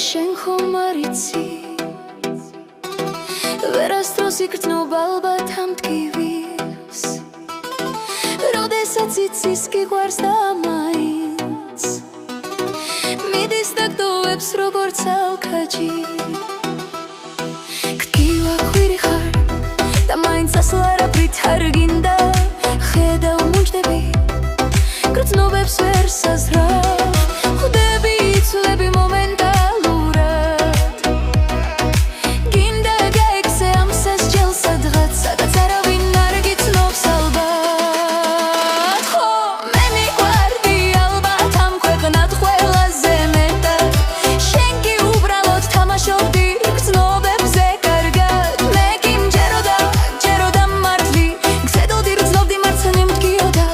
შენ ხომ არ იცი ვერასდროს იქრძნობ ალბათ ამ ტკივილს როდესაც იცის გიყვარს და მაინც მიდის და გდოვებს როგორც ალქაჯი გტკივა ხვირი ხარ და მაინც ასლ არაფრით არ გინდა ხედავ მუნჯდები გრძნობებს ვერ საზრავ ხვდები იცვლები მომენტალურად გინდა გაიქცე ამ სასჯელს სადღაც სადაც არავინ არ გიცნობს ალბათ ხო მე მიყვარდი ალბათ ამ ქვეყნად ყველაზე მეტად შენ კი უბრალოდ თამაშობდი გრძნობებზე კარგად მე კი მჯეროდა მართლი გზედოდი რძნობდი მარცხნივ მდგიოდა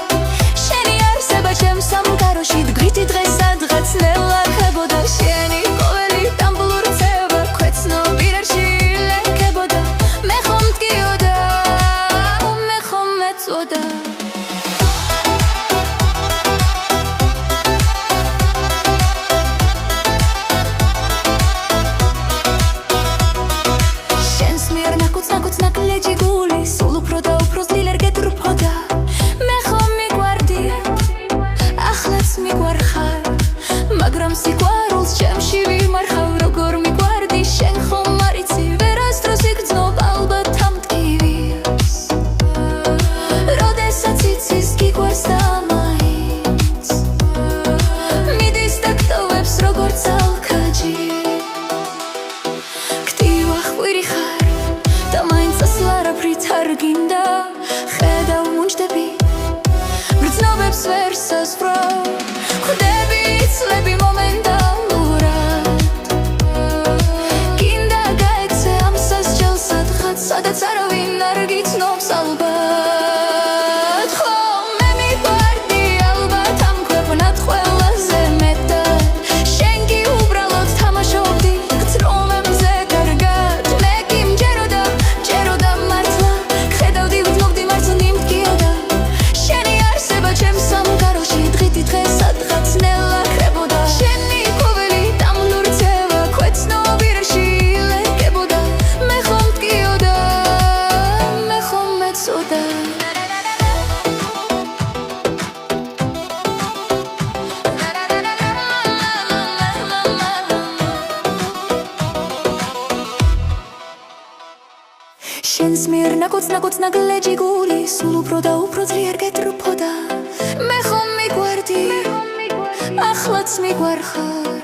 შენი არსება ჩემს სამყაროში დგრითი დღეს სადღაც ნელა ხებოდა შენი ყოველი დამბლურ წევა ქვეცნობ ირარში ლეკებოდა მე ხომ მდგიოდა მე ხომ მეწოდა შენს მიერ ნაკუც ნაკლეჯი გული სულ უფრო და უფრო ძლიერ გეტრფოდა მე ხომ მიყვარდი ახლაც მიყვარხარ მაგრამ სიყვარულს ჩემში ვიმარხავ როგორ მიყვარდი შენ ხომ არ იცი ვერასდროს იგრძნობ ალბათ ამ ტკივილს როდესაც იცის გიყვარს და მაინც მიდის და გტოვებს როგორც ალქაჯი გტივა ხვირი ხარ და მაინც ასლ არაფრით არ გინდა ხედავ მუნჯდები გრძნობებს ვერ საზღვრავ ხვდები იცლები მომენტალურად გინდა გაიქცე ამ სასჯელს სადღაც სადაც არავინ არ გიცნობს ალბათ ხო მე მიყვარდი ალბათ ამ ქვეყნად ყველაზე მეტად შენ კი უბრალოდ თამაშობდი გრძნობებზე კარგად მე კი მჯეროდა მართლა ხედავდი გრძნობდი მარცხნივ მდგიოდა შენი არსება ჩემს სამყაროში დღითი დღეს სადღაც ნელა ხებოდა შენი ყოველი დამბლურ წევა ქვეცნობ ირარში ლეკებოდა მე ხომ მდგიოდა მე ხომ მეწოდა შენს მიერ ნაკუც ნაკლეჯი გული სულ უფრო და უფრო ძლიერ გეტრფოდა მე ხომ მიყვარდი ახლაც მიყვარხარ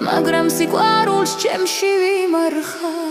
მაგრამ სიყვარულს ჩემში ვიმარხარ